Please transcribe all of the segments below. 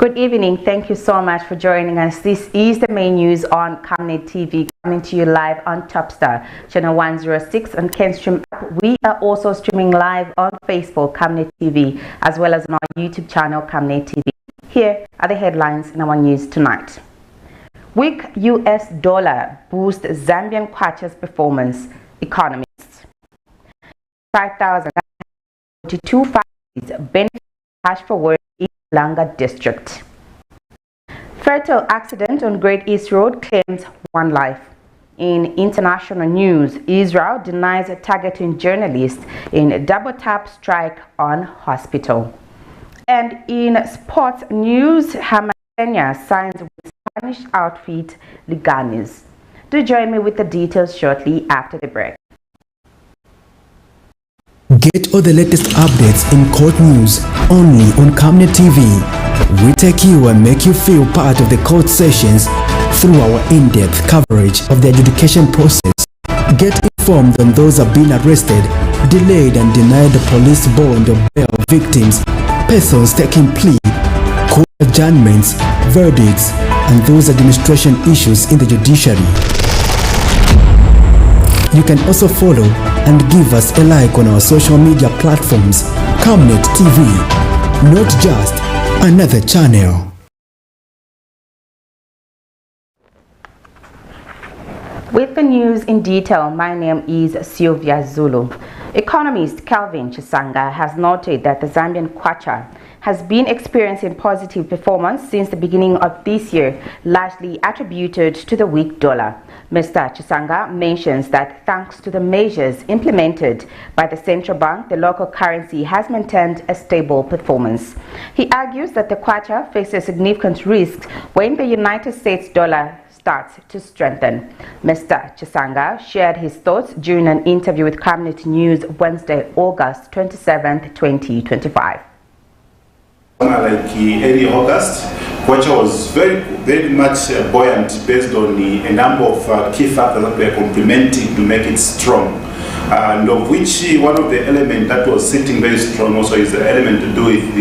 Good evening. Thank you so much for joining us. This is the main news on Camnet TV, coming to you live on Topstar, channel 106 on Kenstream app. We are also streaming live on Facebook, Camnet TV, as well as on our YouTube channel, Camnet TV. Here are the headlines in our news tonight. Weak US dollar boosts Zambian kwacha's performance, economists. 5,042 families benefit cash for work in CHILANGA district. Fatal accident on Great East Road claims one life. In international news, Israel denies targeting journalists in double-tap strike on hospital. And in sports news, HAMANSENYA signs with Spanish outfit LEGANES. Do join me with the details shortly after the break. Get all the latest updates in court news only on Camnet TV. We take you and make you feel part of the court sessions through our in-depth coverage of the adjudication process. Get informed on those who have been arrested, delayed and denied the police bond or bail victims, persons taking plea, court adjournments, verdicts, and those administration issues in the judiciary. You can also follow and give us a like on our social media platforms. Camnet TV, not just another channel. With the news in detail, my name is Sylvia Zulu. Economist Calvin Chisanga has noted that the Zambian kwacha has been experiencing positive performance since the beginning of this year, largely attributed to the weak dollar. Mr. Chisanga mentions that thanks to the measures implemented by the central bank, the local currency has maintained a stable performance. He argues that the kwacha faces significant risk when the United States dollar starts to strengthen. Mr. Chisanga shared his thoughts during an interview with Camnet News Wednesday, August 27, 2025. Like early August, kwacha was very much buoyant based on a number of key factors that were complementing to make it strong. And of which one of the elements that was sitting very strong also is the element to do with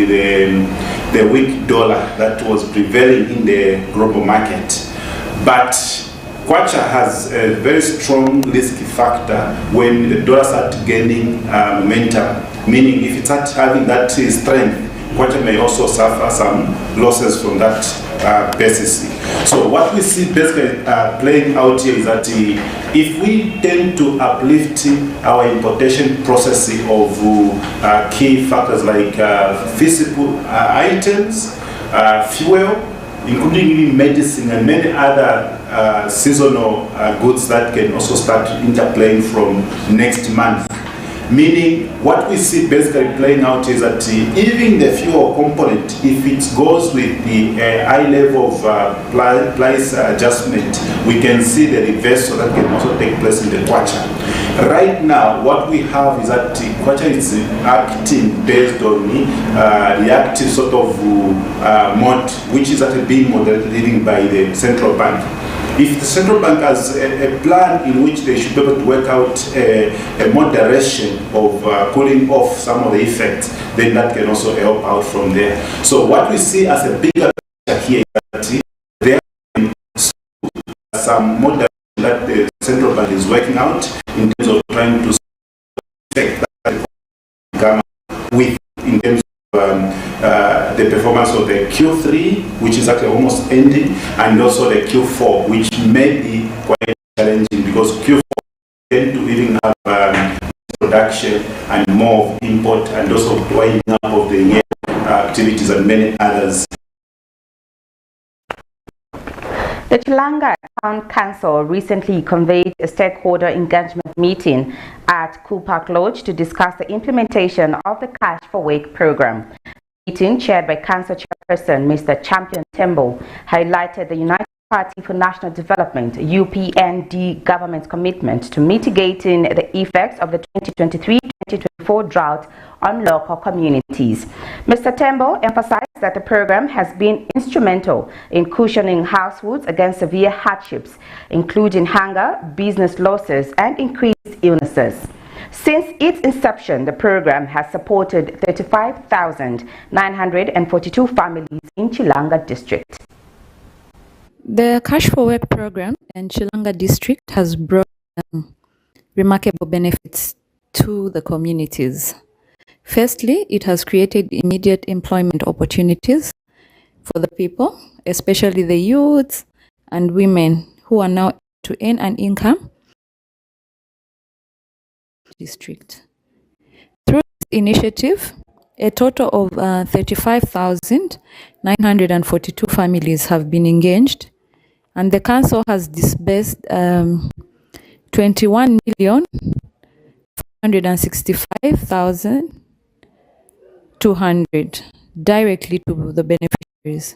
the weak dollar that was prevailing in the global market. But kwacha has a very strong risk factor when the dollar starts gaining momentum, meaning if it starts having that strength, kwacha may also suffer some losses from that basis. So what we see basically playing out here is that if we tend to uplift our importation processing of key factors like physical items, fuel, including even medicine and many other seasonal goods that can also start interplaying from next month. Meaning, what we see basically playing out is that even the fuel component, if it goes with the high level of price adjustment, we can see the reversal that can also take place in the kwacha. Right now, what we have is that kwacha is acting based on reactive sort of mode, which is actually being moderated by the central bank. If the central bank has a plan in which they should be able to work out a moderation of cooling off some of the effects, then that can also help out from there. So what we see as a bigger picture here is that there are some moderation that the central bank is working out in terms of trying to affect that come with in terms of the performance of the Q3, which is actually almost ending, and also the Q4, which may be quite challenging because Q4 tend to even have production and more of import and also winding up of the year activities and many others. The CHILANGA Town Council recently convened a stakeholder engagement meeting at Cool Park Lodge to discuss the implementation of the Cash for Work program. The meeting, chaired by Council Chairperson Mr. Champion Tembo, highlighted the United Party for National Development UPND government's commitment to mitigating the effects of the 2023-2024 drought on local communities. Mr. Tembo emphasized that the program has been instrumental in cushioning households against severe hardships, including hunger, business losses, and increased illnesses. Since its inception, the program has supported 35,942 families in Chilanga district. The Cash for Work program in Chilanga district has brought remarkable benefits to the communities. Firstly, it has created immediate employment opportunities for the people, especially the youths and women who are now able to earn an income district. Through this initiative, a total of 35,942 families have been engaged, and the council has disbursed 21,465,200 directly to the beneficiaries.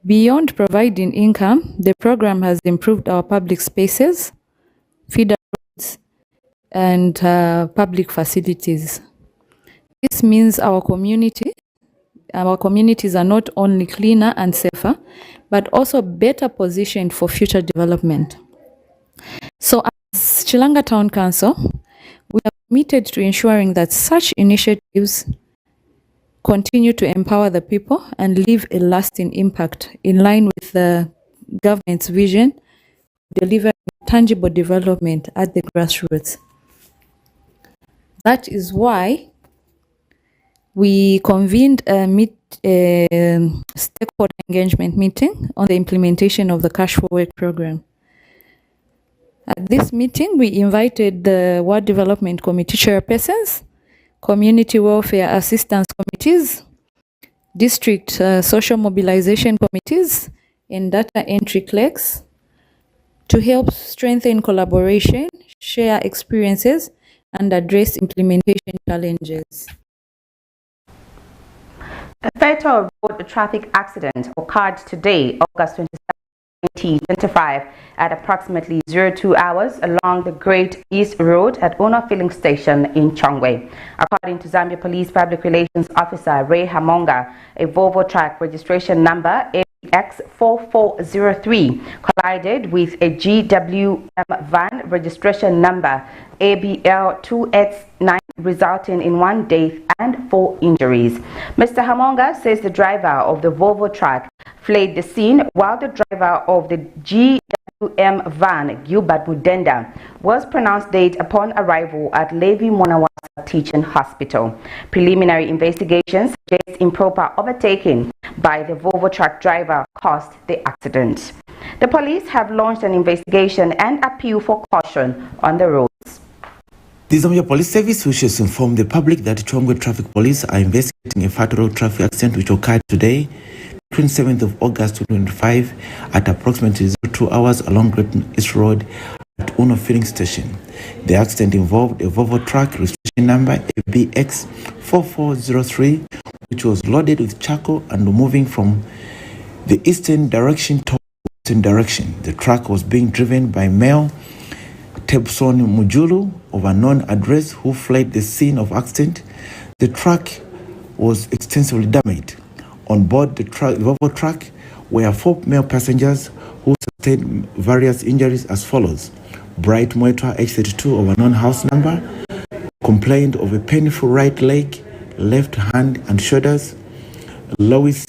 Beyond providing income, the program has improved our public spaces, feeder roads, and public facilities. This means our communities are not only cleaner and safer, but also better positioned for future development. So as Chilanga Town Council, we are committed to ensuring that such initiatives continue to empower the people and leave a lasting impact in line with the government's vision, delivering tangible development at the grassroots. That is why we convened a stakeholder engagement meeting on the implementation of the Cash for Work program. At this meeting, we invited the Ward Development Committee chairpersons, Community Welfare Assistance Committees, District Social Mobilization Committees, and Data Entry Clerks to help strengthen collaboration, share experiences, and address implementation challenges. A fatal road traffic accident occurred today, August 27, 2025, at approximately 02 hours along the Great East Road at Una Filling Station in Chongwe. According to Zambia Police Public Relations Officer Ray Hamonga, a Volvo truck registration number ABX4403 collided with a GWM van registration number ABL2X9, resulting in 1 death and 4 injuries. Mr. Hamonga says the driver of the Volvo truck fled the scene while the driver of the GWM van, Gilbert Mudenda, was pronounced dead upon arrival at Levi Monawasa Teaching Hospital. Preliminary investigations suggest improper overtaking by the Volvo truck driver caused the accident. The police have launched an investigation and appeal for caution on the roads. The Zambia Police Service wishes to inform the public that Chongwe Traffic Police are investigating a fatal road traffic accident which occurred today, 27th of August 2025, at approximately 02 hours along Great East Road at Uno Filling Station. The accident involved a Volvo truck registration number ABX4403, which was loaded with charcoal and moving from the eastern direction to western direction. The truck was being driven by male Tebson Mujulu of a known address who fled the scene of accident. The truck was extensively damaged. On board the Volvo truck were 4 male passengers who sustained various injuries as follows. Bright Moetwa, age 32, of a known house number, complained of a painful right leg, left hand and shoulders. Lois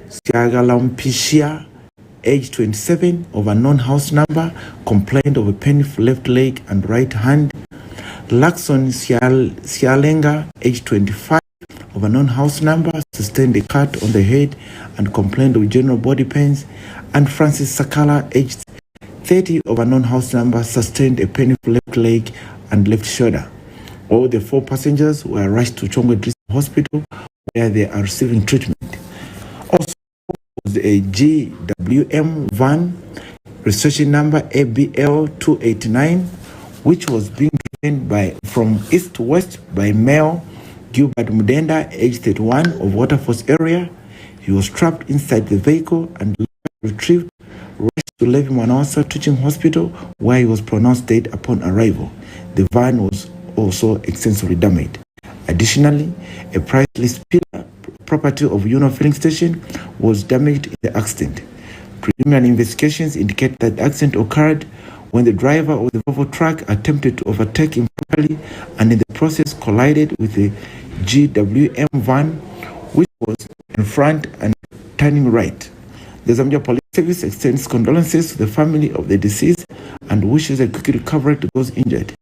Siagalampishia, age 27, of a known house number, complained of a painful left leg and right hand. Lakson Sialenga, age 25, of a known house number, sustained a cut on the head and complained of general body pains. And Francis Sakala, aged 30, of a known house number, sustained a painful left leg and left shoulder. All the 4 passengers were rushed to Chongwe District Hospital, where they are receiving treatment. Also, a GWM van, registration number ABL289, which was being driven from east to west by male Gilbert Mudenda, age 31, of Waterfalls area. He was trapped inside the vehicle and retrieved, rushed to Levi Manawasa Teaching Hospital, where he was pronounced dead upon arrival. The van was also extensively damaged. Additionally, a priceless pillar, property of Uno Filling Station, was damaged in the accident. Preliminary investigations indicate that the accident occurred when the driver of the Volvo truck attempted to overtake improperly and in the process collided with the GWM van, which was in front and turning right. The Zambia Police Service extends condolences to the family of the deceased and wishes a quick recovery to those injured.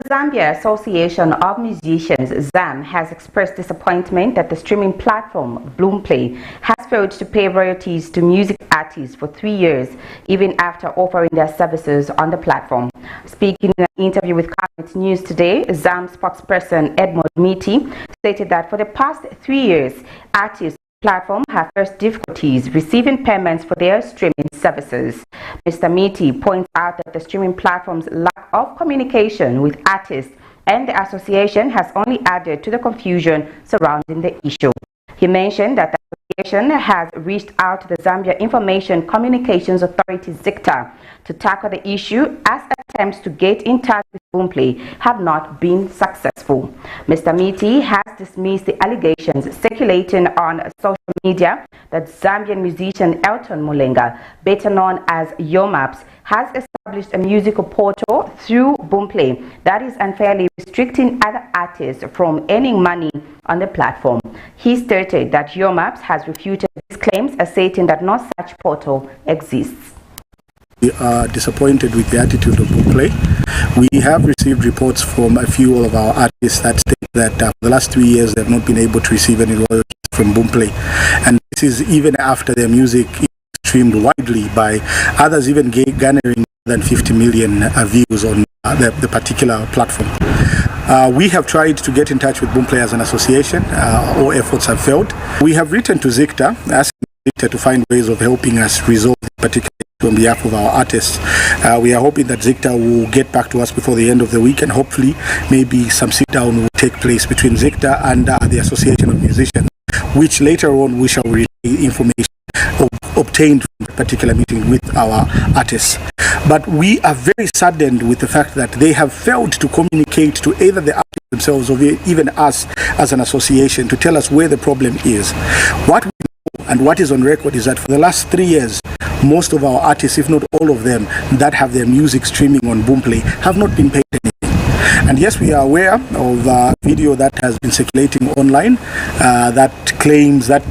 Zambia Association of Musicians, ZAM, has expressed disappointment that the streaming platform Boomplay has failed to pay royalties to music artists for 3 years, even after offering their services on the platform. Speaking in an interview with Camnet News today, ZAM spokesperson Edmond Miti stated that for the past 3 years, artists platform have faced difficulties receiving payments for their streaming services. Mr. Miti points out that the streaming platform's lack of communication with artists and the association has only added to the confusion surrounding the issue. He mentioned that the association has reached out to the Zambia Information Communications Authority ZICTA to tackle the issue, as attempts to get in touch with Boomplay have not been successful. Mr. Miti has dismissed the allegations circulating on social media that Zambian musician Elton Mulenga, better known as Yomaps, has established a musical portal through Boomplay that is unfairly restricting other artists from earning money on the platform. He stated that Yomaps has refuted these claims, asserting that no such portal exists. We are disappointed with the attitude of Boomplay. We have received reports from a few of our artists that state that for the last 3 years they have not been able to receive any royalties from Boomplay. And this is even after their music is streamed widely by others, even garnering more than 50 million views on the particular platform. We have tried to get in touch with Boomplay as an association. All efforts have failed. We have written to ZICTA, asking ZICTA to find ways of helping us resolve the particular issue on behalf of our artists. We are hoping that ZICTA will get back to us before the end of the week, and hopefully maybe some sit-down will take place between ZICTA and the Association of Musicians, which later on we shall relay information obtained from a particular meeting with our artists. But we are very saddened with the fact that they have failed to communicate to either the artists themselves or even us as an association to tell us where the problem is. What we know and what is on record is that for the last 3 years, most of our artists, if not all of them, that have their music streaming on Boomplay have not been paid anything. And yes, we are aware of a video that has been circulating online that claims, that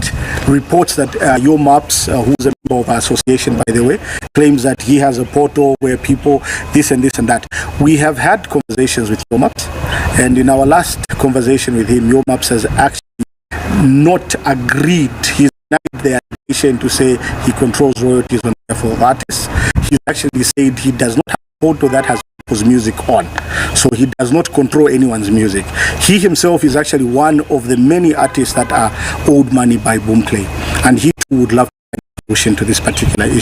reports that Yomaps, who's a member of our association, by the way, claims that he has a portal where people this and that. We have had conversations with Yomaps, and in our last conversation with him, Yomaps has actually not agreed. He's denied the allegation to say he controls royalties on behalf of artists. He actually said he does not have a portal that has people's music on, so he does not control anyone's music. He himself is actually one of the many artists that are owed money by Boomplay, and he too would love to find a solution to this particular issue.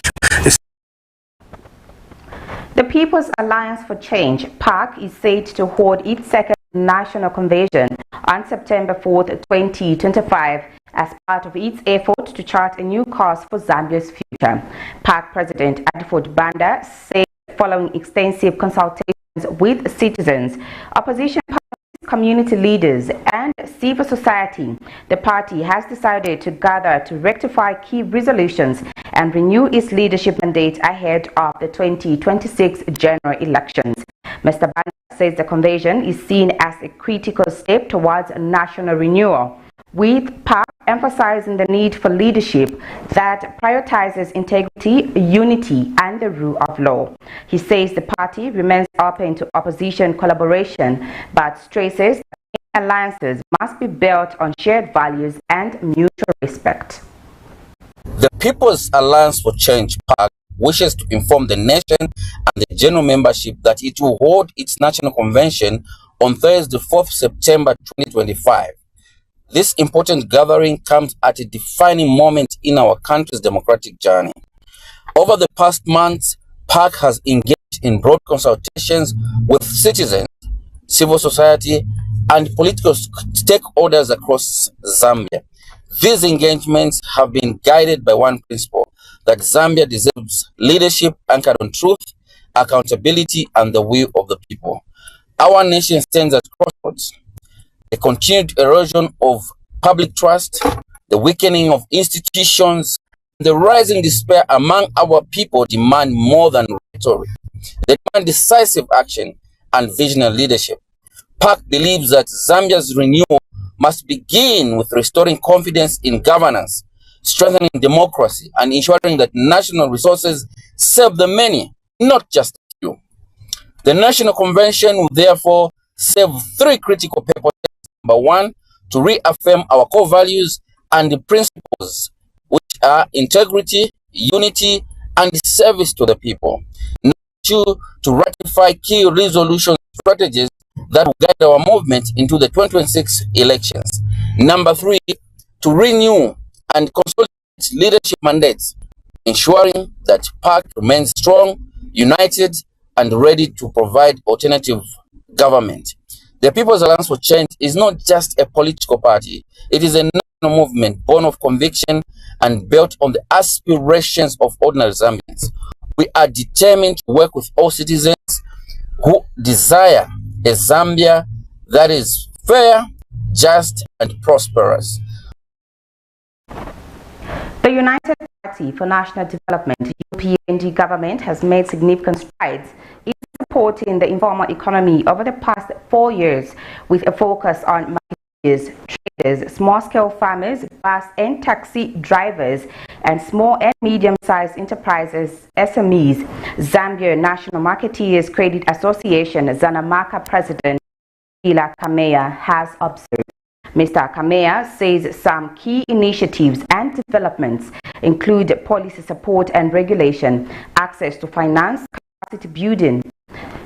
The People's Alliance for Change, PAC, is said to hold its second national convention on September 4th, 2025, as part of its effort to chart a new course for Zambia's future. PAC President Adiford Banda said, following extensive consultations with citizens, opposition parties, community leaders, and civil society, the party has decided to gather to rectify key resolutions and renew its leadership mandate ahead of the 2026 general elections. Mr. Banda says the convention is seen as a critical step towards national renewal, with PAC emphasizing the need for leadership that prioritizes integrity, unity, and the rule of law. He says the party remains open to opposition collaboration, but stresses that alliances must be built on shared values and mutual respect. The People's Alliance for Change, PAC, wishes to inform the nation and the general membership that it will hold its national convention on Thursday, 4th September 2025. This important gathering comes at a defining moment in our country's democratic journey. Over the past months, PAC has engaged in broad consultations with citizens, civil society, and political stakeholders across Zambia. These engagements have been guided by one principle: that Zambia deserves leadership anchored on truth, accountability, and the will of the people. Our nation stands at crossroads. The continued erosion of public trust, the weakening of institutions, The rising despair among our people demand more than rhetoric. They demand decisive action and visionary leadership. PAC believes that Zambia's renewal must begin with restoring confidence in governance, strengthening democracy, and ensuring that national resources serve the many, not just a few. The National Convention will therefore serve three critical purposes. Number one, to reaffirm our core values and the principles, which are integrity, unity, and service to the people. Number two, to ratify key resolution strategies that will guide our movement into the 2026 elections. Number three, to renew and consolidate leadership mandates, ensuring that PAC remains strong, united, and ready to provide alternative government. The People's Alliance for Change is not just a political party. It is a national movement born of conviction and built on the aspirations of ordinary Zambians. We are determined to work with all citizens who desire a Zambia that is fair, just, and prosperous. The United Party for National Development, UPND government, has made significant strides in supporting the informal economy over the past 4 years, with a focus on marketeers, traders, small-scale farmers, bus and taxi drivers, and small and medium-sized enterprises, SMEs. Zambia National Marketeers Credit Association, ZANAMACA President Ila Kamea has observed. Mr. Kamea says some key initiatives and developments include policy support and regulation, access to finance, capacity building,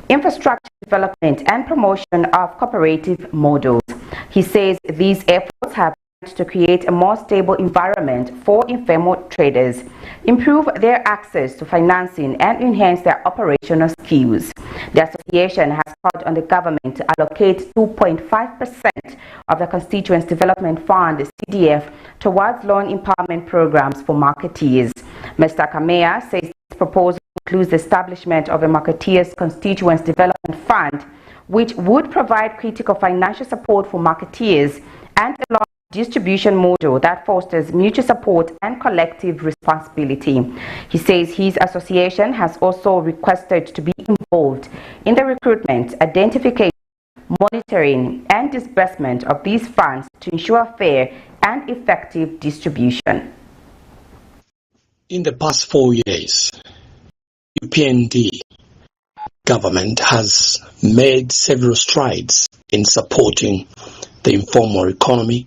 infrastructure development, and promotion of cooperative models. He says these efforts have to create a more stable environment for informal traders, improve their access to financing, and enhance their operational skills. The association has called on the government to allocate 2.5% of the Constituents Development Fund (CDF) towards loan empowerment programs for marketeers. Mr. Kamea says this proposal includes the establishment of a Marketeers Constituents Development Fund, which would provide critical financial support for marketeers and a distribution model that fosters mutual support and collective responsibility. He says his association has also requested to be involved in the recruitment, identification, monitoring, and disbursement of these funds to ensure fair and effective distribution. In the past 4 years, UPND government has made several strides in supporting the informal economy,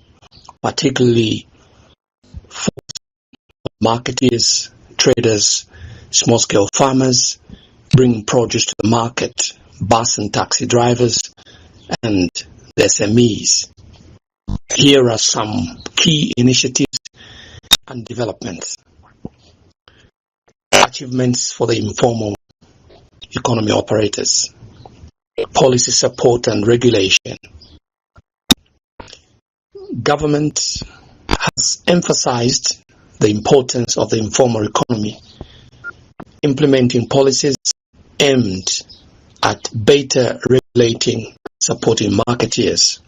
particularly for marketeers, traders, small-scale farmers, bringing produce to the market, bus and taxi drivers, and the SMEs. Here are some key initiatives and developments. Achievements for the informal economy operators, policy support and regulation. Government has emphasized the importance of the informal economy, implementing policies aimed at better regulating, supporting marketeers.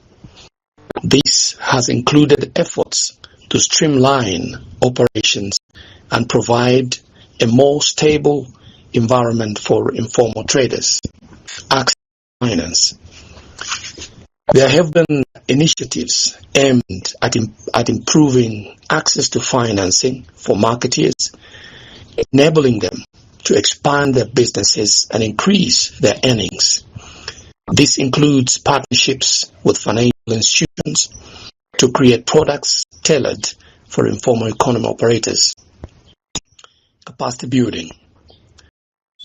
This has included efforts to streamline operations and provide a more stable environment for informal traders. Access to finance. There have been initiatives aimed at improving access to financing for marketeers, enabling them to expand their businesses and increase their earnings. This includes partnerships with financial institutions to create products tailored for informal economy operators. Capacity building.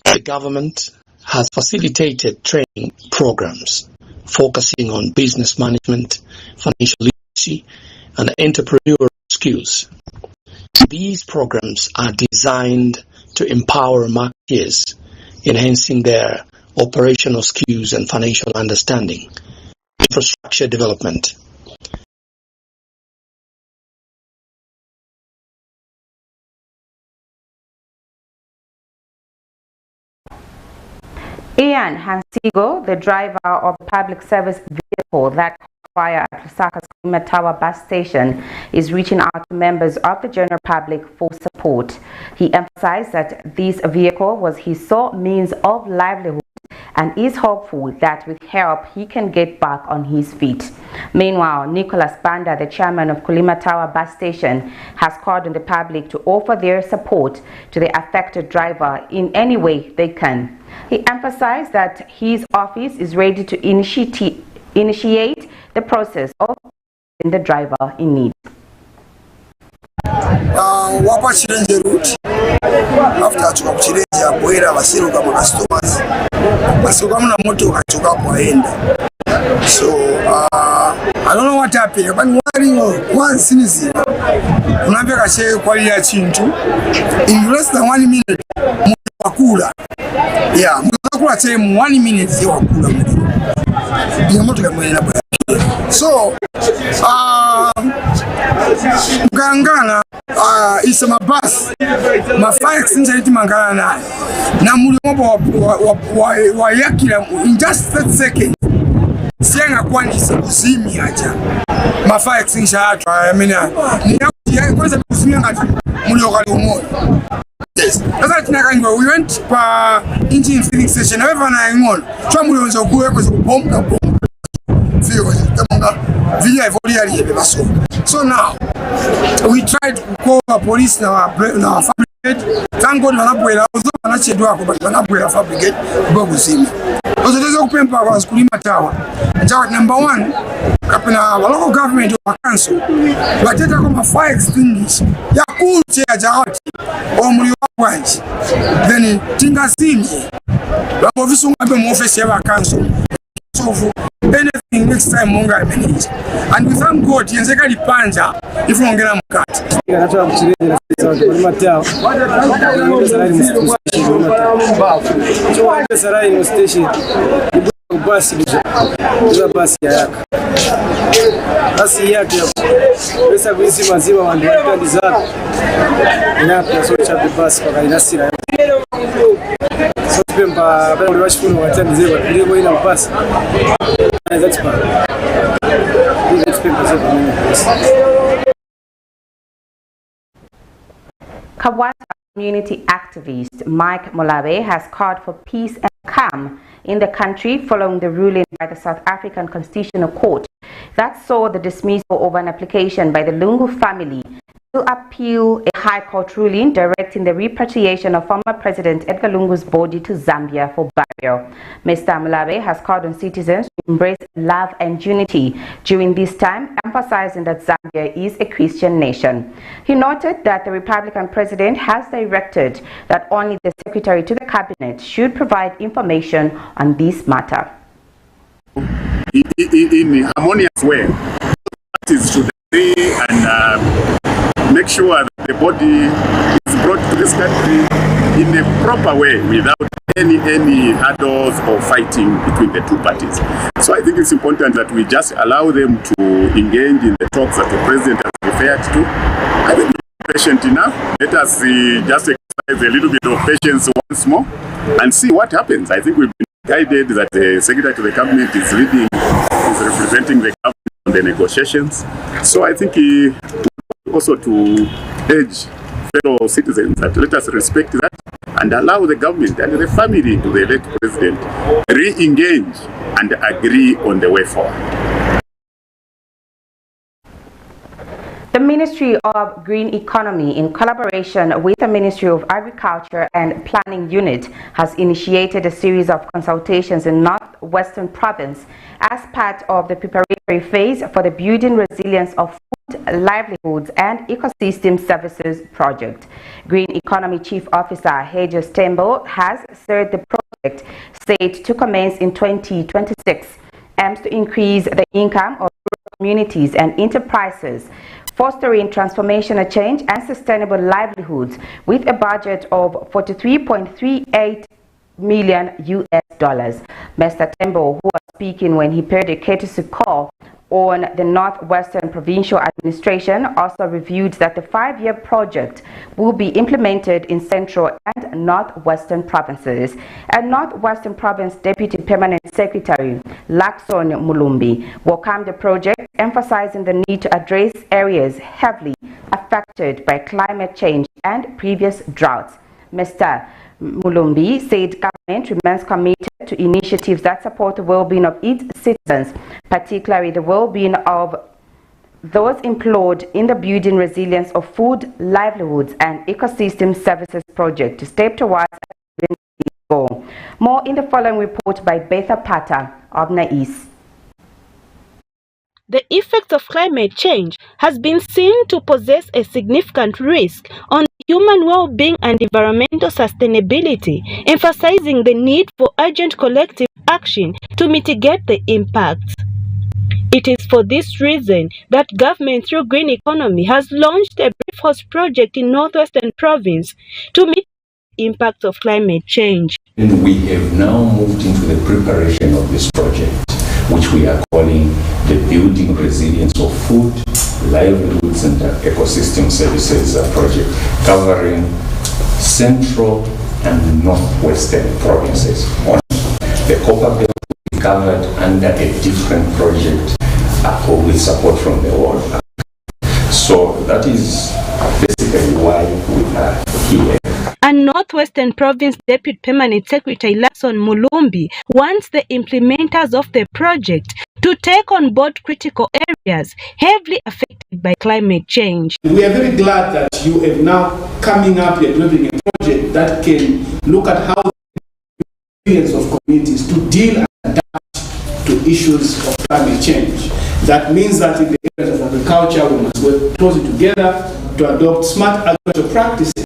The government has facilitated training programs focusing on business management, financial literacy, and entrepreneurial skills. These programs are designed to empower marketeers, enhancing their operational skills and financial understanding. Infrastructure development. Ian Hansigo, the driver of a public service vehicle that fire at Lusaka's Tower bus station is reaching out to members of the general public for support. He emphasized that this vehicle was his sole means of livelihood and is hopeful that with help he can get back on his feet. Meanwhile, Nicholas Banda, the chairman of Tower bus station, has called on the public to offer their support to the affected driver in any way they can. He emphasized that his office is ready to initiate the process of the driver in need. Wapa Chilenge route after to Chilenge boera basiruka mu customers basuka muna moto kachuka kwaenda. So I don't know what happened, but one sinisi unapeka kashe kwa ya chintu in less than 1 minute wakula. Yeah, mukakula time 1 minute wakula mu moto kamwenda. So Gangana is a bus. My fire extinguisher mangana na mulimo wa yakila in just 30 seconds. Sianga kwani kuzimi acha. My fire extinguisher atu amina. Ni kwanza kuzimia ngati mulio kali umoja. Yes. Sasa tunakanga we went pa engine filling station however na ngol. Chwa mulionza kuwe kwa kubomba bomba. So now we tried to call the police now our fabricate. Thank God wanabwela wanachedwa kwa wanabwela fabricate boguzima. Because there's a pempa was Tower. Number 1 kapena local government or council bateta kama fire extinguisher ya kuche ajawati omuli wanji then tingasini babo visunga be mu office ya council of anything next time monga manage and we thank God yenzeka lipanja if ongera mukati ngatoa kuchireza na sasa matao sarai no station basi ya basi yaka basi yake pesa kuisi mazima wandu wakandi zako inapia so chape basi kwa inasira so tupemba bali washukuru watani zeba kuliko ina basi that's fine. KWACHA'S community activist Mike Molabe has called for peace and calm in the country following the ruling by the South African Constitutional Court that saw the dismissal of an application by the Lungu family to appeal a High Court ruling directing the repatriation of former President Edgar Lungu's body to Zambia for burial. Mr. Molabe has called on citizens to embrace love and unity during this time, emphasizing that Zambia is a Christian nation. He noted that the Republican president has directed that only the Secretary to the Cabinet should provide information on this matter. In a harmonious way, parties should agree and make sure that the body is brought to this country in a proper way without any hurdles or fighting between the two parties. So I think it's important that we just allow them to engage in the talks that the president has referred to. I think we're patient enough. Let us just exercise a little bit of patience once more and see what happens. I think we've been guided that the Secretary to the Cabinet is representing the government on the negotiations. So I think also to urge fellow citizens that let us respect that and allow the government and the family to the late president re-engage and agree on the way forward. The Ministry of Green Economy, in collaboration with the Ministry of Agriculture and Planning Unit, has initiated a series of consultations in Northwestern Province as part of the preparatory phase for the Building Resilience of Food, Livelihoods and Ecosystem Services project. Green Economy Chief Officer Hages Tembo has said the project, set to commence in 2026, aims to increase the income of rural communities and enterprises, fostering transformational change and sustainable livelihoods with a budget of $43.38 million US. Mr. Tembo, who was speaking when he paid a courtesy call on the Northwestern Provincial Administration also reviewed that the 5-year project will be implemented in Central and Northwestern provinces. And Northwestern Province Deputy Permanent Secretary Lakson Mulumbi welcomed the project, emphasizing the need to address areas heavily affected by climate change and previous droughts. Mr. Mulumbi said government remains committed to initiatives that support the well-being of its citizens, particularly the well-being of those employed in the building resilience of food, livelihoods, and ecosystem services project to step towards this goal. More in the following report by Betha Pata of NAIS. The effects of climate change has been seen to possess a significant risk on human well-being and environmental sustainability, emphasizing the need for urgent collective action to mitigate the impacts. It is for this reason that government through Green Economy has launched a brief host project in Northwestern Province to mitigate the impacts of climate change. And we have now moved into the preparation of this project, which we are calling the Building Resilience of Food, Livelihoods and Ecosystem Services project, covering Central and Northwestern provinces. The Copper Belt will be covered under a different project with support from the World Bank. So that is basically why we are here. And Northwestern Province Deputy Permanent Secretary Lakson Mulumbi wants the implementers of the project to take on board critical areas heavily affected by climate change. We are very glad that you have now coming up, you're developing a project that can look at how the experience of communities to deal and adapt to issues of climate change. That means that in the areas of agriculture, we must work closely together to adopt smart agricultural practices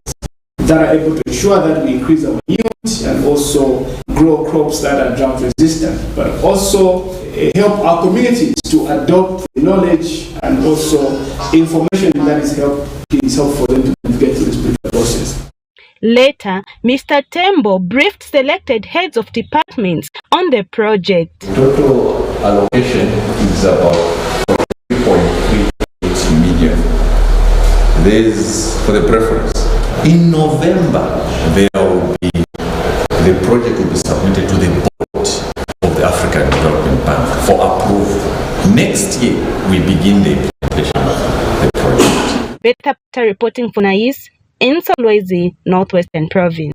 that are able to ensure that we increase our yields and also grow crops that are drought resistant, but also help our communities to adopt knowledge and also information that is helpful for them to navigate through this process. Later, Mr. Tembo briefed selected heads of departments on the project. Total allocation is about 3.38 million. This for the preference. In November, the project will be submitted to the board of the African Development Bank for approval. Next year, we begin the implementation of the project. Betha Pata reporting for NAIS in Solwezi, Northwestern Province.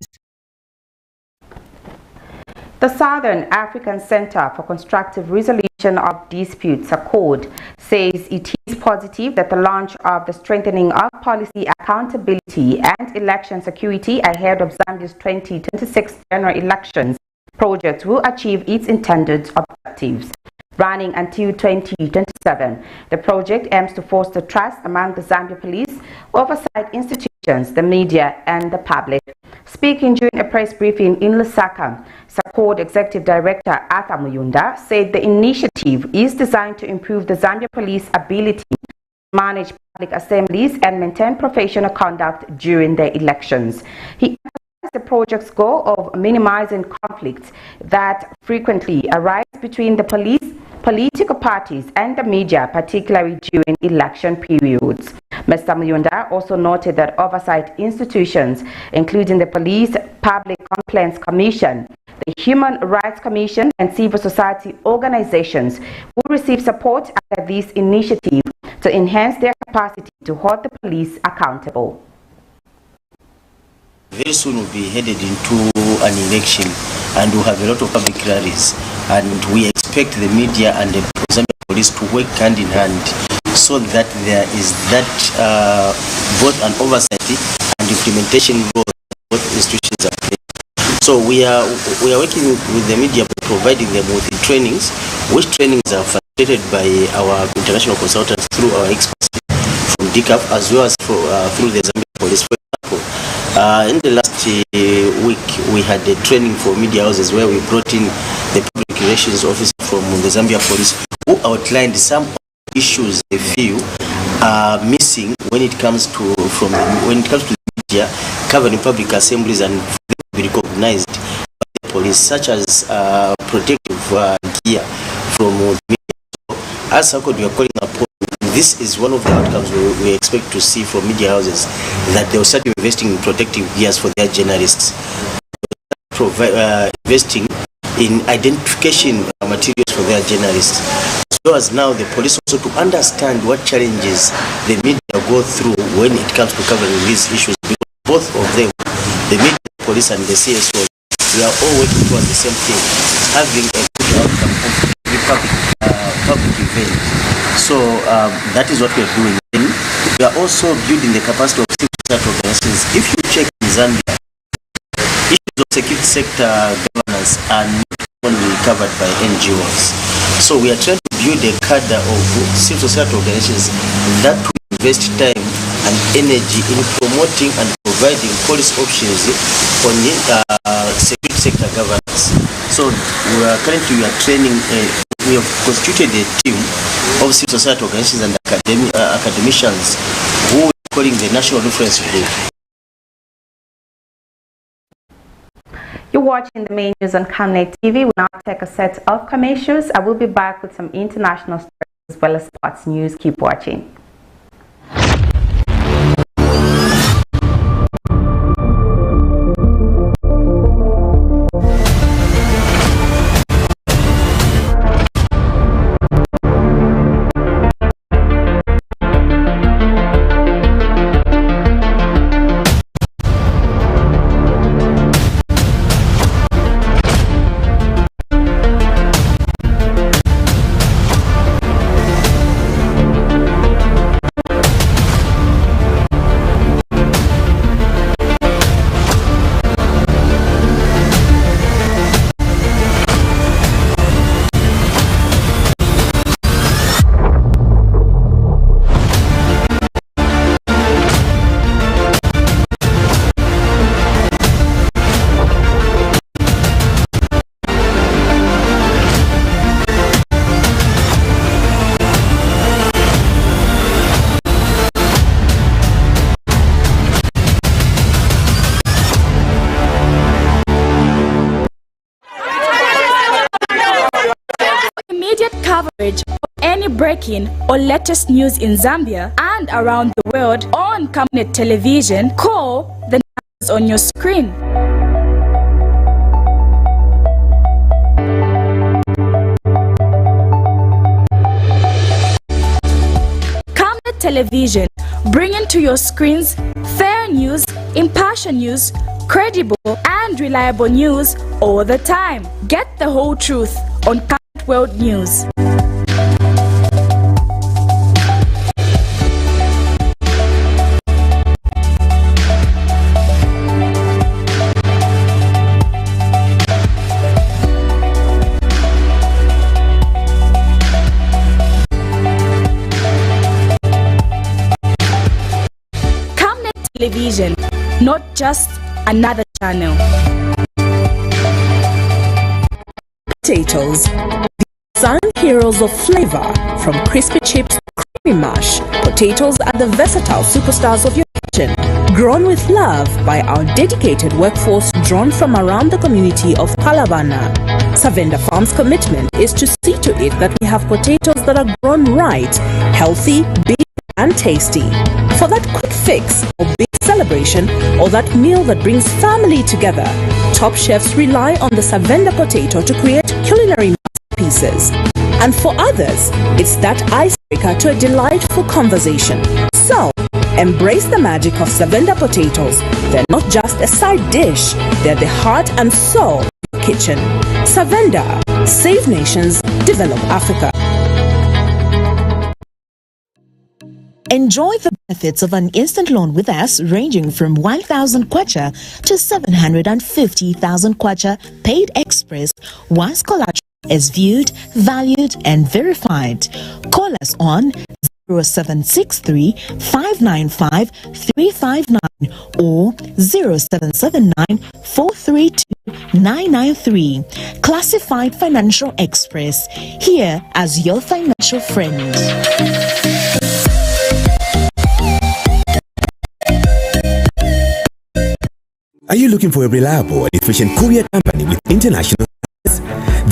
The Southern African Center for Constructive Resolution of Disputes, SACORD, says it is positive that the launch of the Strengthening of Policy Accountability and Election Security ahead of Zambia's 2026 general elections project will achieve its intended objectives. Running until 2027, the project aims to foster trust among the Zambia police, oversight institutions, the media, and the public. Speaking during a press briefing in Lusaka, SACORD Executive Director Arthur Muyunda said the initiative is designed to improve the Zambia police ability to manage public assemblies and maintain professional conduct during the elections. He emphasized the project's goal of minimizing conflicts that frequently arise between the police, political parties, and the media, particularly during election periods. Mr. Muyunda also noted that oversight institutions, including the Police Public Complaints Commission, the Human Rights Commission, and civil society organizations will receive support under this initiative to enhance their capacity to hold the police accountable. Very soon we'll be headed into an election and we'll have a lot of public rallies, and we expect the media and the Zambia police to work hand in hand so that there is that both an oversight and implementation role both institutions are playing. So we are working with the media by providing them with the trainings, which trainings are facilitated by our international consultants through our experts from DCAP as well as through the Zambia police. For example, in the last week we had a training for media houses where we brought in the public relations officer from the Zambia police, who outlined some issues they feel are missing when it comes to the media covering public assemblies and be recognized by the police, such as protective gear from the media. as SACOD, we are calling upon, this is one of the outcomes we expect to see from media houses, that they will start investing in protective gears for their journalists, investing in identification materials for their journalists, as well as now the police also to understand what challenges the media go through when it comes to covering these issues. Because both of them, the media, police and the CSO, we are all working towards the same thing, having a good outcome of every public event. So that is what we are doing. And we are also building the capacity of civil society organizations. If you check in Zambia, issues of security sector governance are not only covered by NGOs. So we are trying to build a cadre of civil society organizations that will invest time and energy in promoting and providing policy options on security sector governance. So currently we are training, we have constituted a team of civil society organizations and academicians who we are calling the National Reference Group. You're watching the main news on Camnet TV. We'll now take a set of commercials. I will be back with some international stories as well as sports news. Keep watching. Coverage of any breaking or latest news in Zambia and around the world on Camnet television, call the numbers on your screen. Camnet television, bringing to your screens fair news, impartial news, credible and reliable news all the time. Get the whole truth on Camnet World News. Camnet television, not just another channel. Potatoes, the silent heroes of flavor. From crispy chips to creamy mash, potatoes are the versatile superstars of your kitchen. Grown with love by our dedicated workforce drawn from around the community of Palabana. Savenda Farm's commitment is to see to it that we have potatoes that are grown right, healthy, big and tasty. For that quick fix or big celebration or that meal that brings family together, top chefs rely on the Savenda potato to create culinary masterpieces. And for others, it's that icebreaker to a delightful conversation. So, embrace the magic of Savenda potatoes. They're not just a side dish, they're the heart and soul of your kitchen. Savenda, save nations, develop Africa. Enjoy the benefits of an instant loan with us ranging from 1,000 kwacha to 750,000 kwacha paid express once collateral is viewed, valued and verified. Call us on 0763 595 359 or 0779 432 993. Classified Financial Express, here as your financial friend. Are you looking for a reliable and efficient courier company with international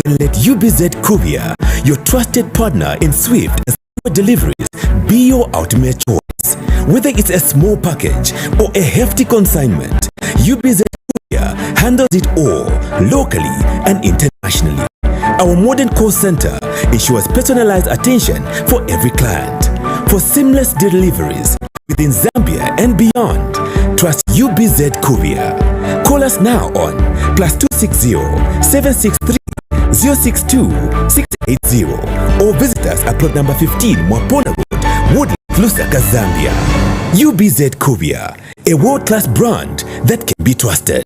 Then let UBZ Courier, your trusted partner in swift and secure deliveries, be your ultimate choice. Whether it's a small package or a hefty consignment, UBZ Courier handles it all, locally and internationally. Our modern call center ensures personalized attention for every client. For seamless deliveries within Zambia and beyond, trust UBZ Courier. Call us now on +260 763 062 680 or visit us at plot number 15 Mwapona Road, Woodland, Lusaka, Zambia. UBZ Courier, a world-class brand that can be trusted.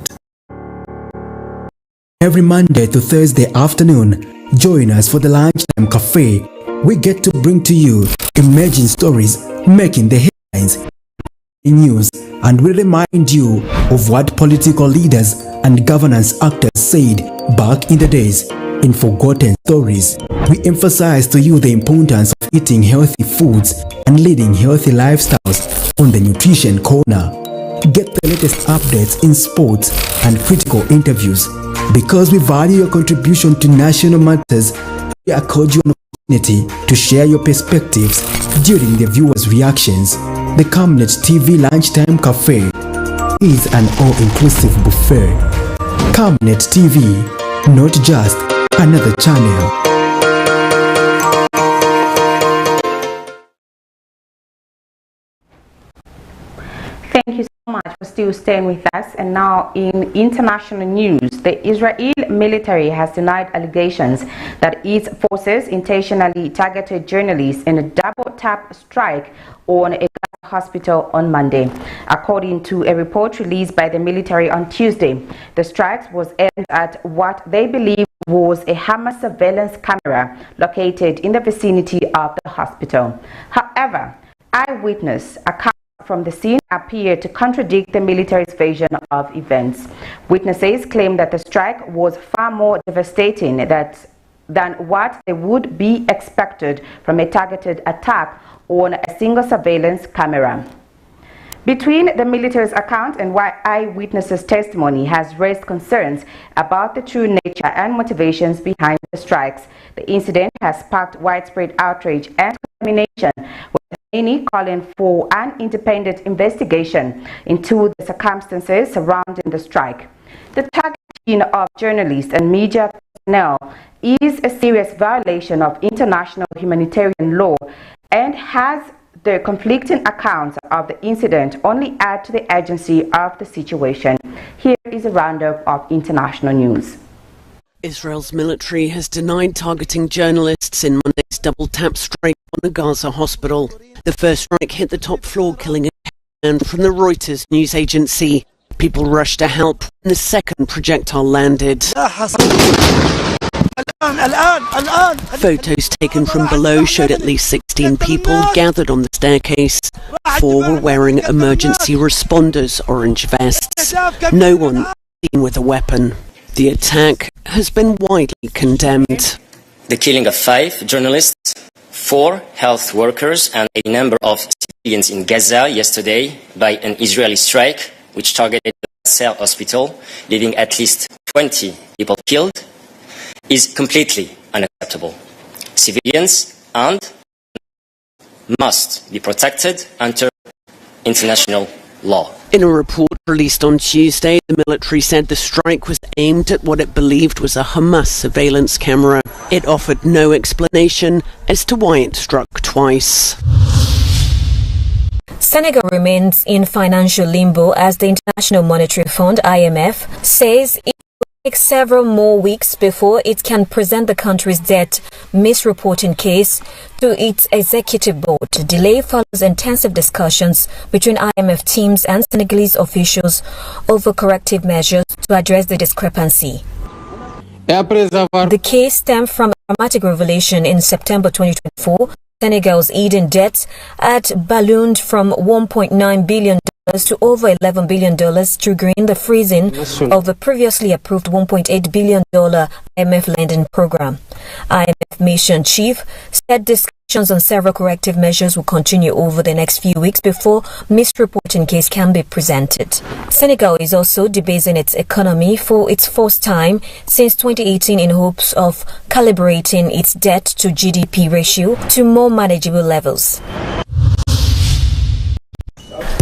Every Monday to Thursday afternoon, join us for the Lunchtime Cafe. We get to bring to you emerging stories making the headlines in news, and we remind you of what political leaders and governance actors said back in the days. In forgotten stories, we emphasize to you the importance of eating healthy foods and leading healthy lifestyles on the Nutrition Corner. Get the latest updates in sports and critical interviews. Because we value your contribution to national matters, we accord you an opportunity to share your perspectives during the viewers' reactions. The Camnet TV Lunchtime Cafe is an all-inclusive buffet. Camnet TV, not just another channel. Thank you so much for still staying with us. And now in international news, the Israeli military has denied allegations that its forces intentionally targeted journalists in a double-tap strike on a hospital on Monday. According to a report released by the military on Tuesday, the strike was aimed at what they believe was a Hamas surveillance camera located in the vicinity of the hospital. However, eyewitness accounts from the scene appear to contradict the military's version of events. Witnesses claim that the strike was far more devastating than what they would be expected from a targeted attack on a single surveillance camera. Between the military's account and why eyewitnesses' testimony has raised concerns about the true nature and motivations behind the strikes, the incident has sparked widespread outrage and condemnation, with many calling for an independent investigation into the circumstances surrounding the strike. The targeting of journalists and media personnel is a serious violation of international humanitarian law, and has the conflicting accounts of the incident only add to the urgency of the situation. Here is a roundup of international news. Israel's military has denied targeting journalists in Monday's double-tap strike on a Gaza hospital. The first strike hit the top floor, killing a man from the Reuters news agency. People rushed to help when the second projectile landed. Photos taken from below showed at least 16 people gathered on the staircase. 4 were wearing emergency responders' orange vests. No one seen with a weapon. The attack has been widely condemned. The killing of 5 journalists, 4 health workers and a number of civilians in Gaza yesterday by an Israeli strike which targeted the Nasser hospital, leaving at least 20 people killed, is completely unacceptable. Civilians and must be protected under international law. In a report released on Tuesday, the military said the strike was aimed at what it believed was a Hamas surveillance camera. It offered no explanation as to why it struck twice. Senegal remains in financial limbo as the International Monetary Fund, IMF, says it will take several more weeks before it can present the country's debt misreporting case to its executive board. The delay follows intensive discussions between IMF teams and Senegalese officials over corrective measures to address the discrepancy. The case stemmed from a dramatic revelation in September 2024. Senegal's hidden debt had ballooned from $1.9 billion to over $11 billion, triggering the freezing of the previously approved $1.8 billion IMF lending program. IMF mission chief said discussions Discussions on several corrective measures will continue over the next few weeks before misreporting case can be presented. Senegal is also debasing its economy for its first time since 2018 in hopes of calibrating its debt to GDP ratio to more manageable levels.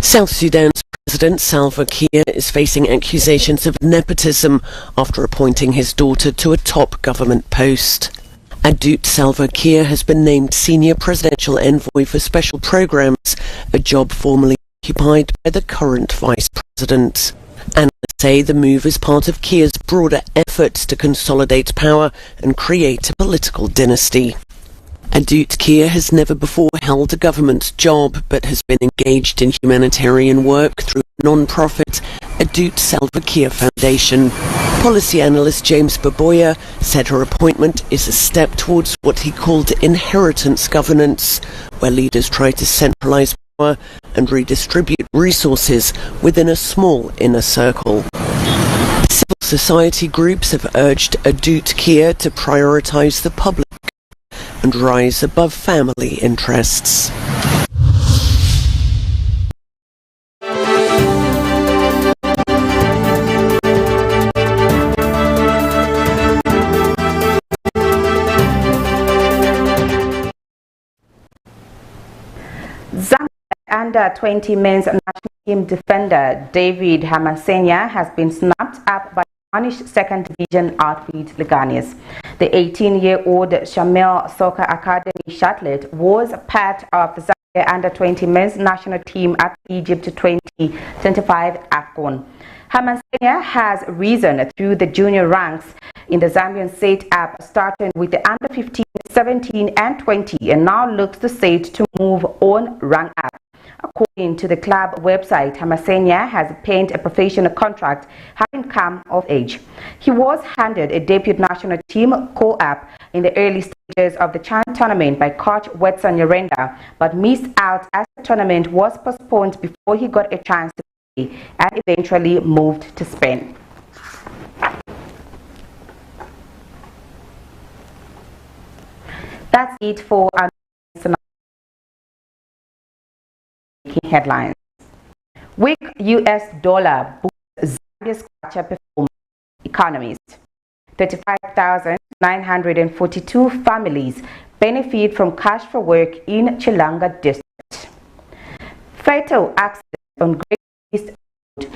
South Sudan's President Salva Kiir is facing accusations of nepotism after appointing his daughter to a top government post. Adut Salva Kiir has been named Senior Presidential Envoy for Special Programs, a job formerly occupied by the current Vice President. Analysts say the move is part of Kiir's broader efforts to consolidate power and create a political dynasty. Adut Kiir has never before held a government job but has been engaged in humanitarian work through a non-profit Adut Salva Kiir Foundation. Policy analyst James Baboya said her appointment is a step towards what he called inheritance governance, where leaders try to centralize power and redistribute resources within a small inner circle. Civil society groups have urged Adut Kiir to prioritize the public and rise above family interests. Zambia under-20 men's national team defender David HAMANSENYA has been snapped up by Spanish second division outfit LEGANES. The 18-year-old Shamel Soccer Academy Shatlet was part of the Zambia under-20 men's national team at Egypt 2025 AFCON. HAMANSENYA has risen through the junior ranks in the Zambian setup, starting with the under-15, 17 and 20, and now looks to set to move on rank up. According to the club website, HAMANSENYA has penned a professional contract, having come of age. He was handed a debut national team call-up in the early stages of the Chan tournament by coach Wetson Yarenda, but missed out as the tournament was postponed before he got a chance to play and eventually moved to Spain. That's it for our headlines. Weak US dollar boosts Zambia's kwacha performance. Economist. 35,942 families benefit from cash for work in Chilanga district. Fatal accident on Great East Road.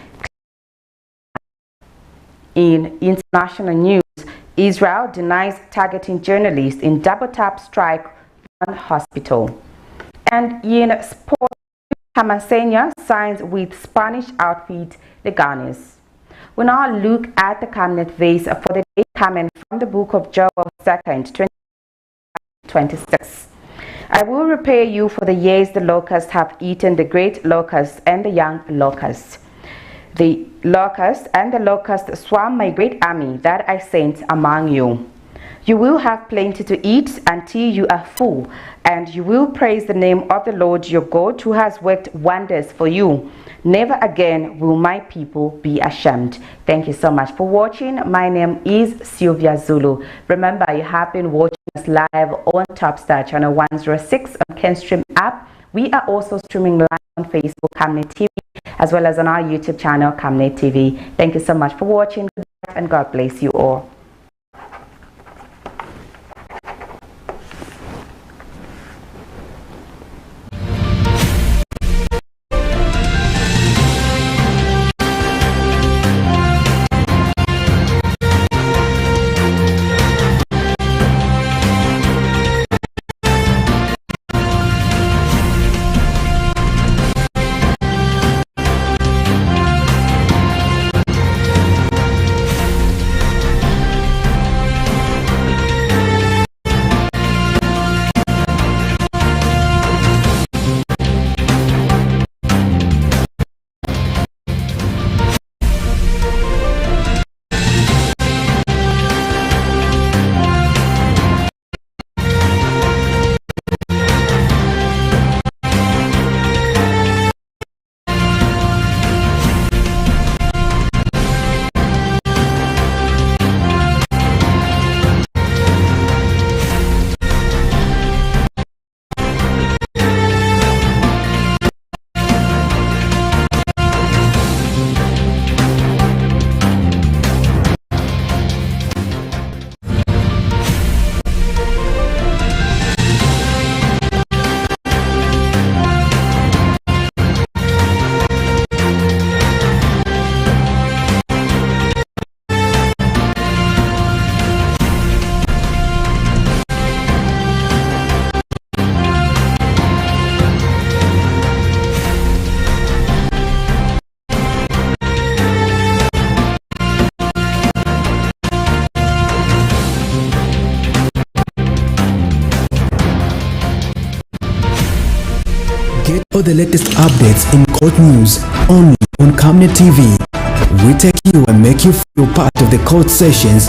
In international news, Israel denies targeting journalists in double-tap strike on hospital. And in sport, HAMANSENYA signs with Spanish outfit LEGANES. We now look at the Camnet vase for the day coming from the book of Job 2nd, 2026. I will repay you for the years the locusts have eaten, the great locust and the young locust. The locust and the locust swam my great army that I sent among you. You will have plenty to eat until you are full, and you will praise the name of the Lord your God, who has worked wonders for you. Never again will my people be ashamed. Thank you so much for watching. My name is Sylvia Zulu. Remember, you have been watching us live on Topstar channel 106 on KenStream app. We are also streaming live on Facebook, Camnet TV, as well as on our YouTube channel, Camnet TV. Thank you so much for watching, and God bless you all. For the latest updates in court news, only on Camnet TV. We take you and make you feel part of the court sessions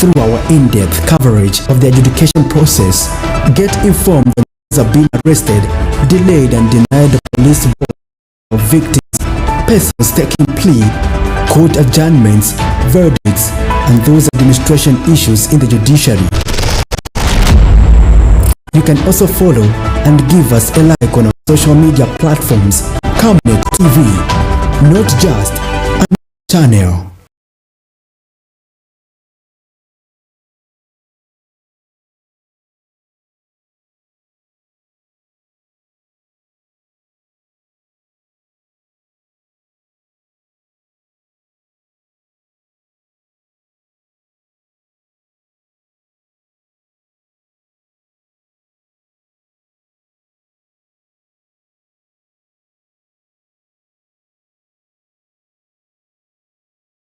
through our in-depth coverage of the adjudication process. Get informed when those have been arrested, delayed and denied the police board of victims, persons taking plea, court adjournments, verdicts, and those administration issues in the judiciary. You can also follow and give us a like on our social media platforms, Camnet TV, not just a channel.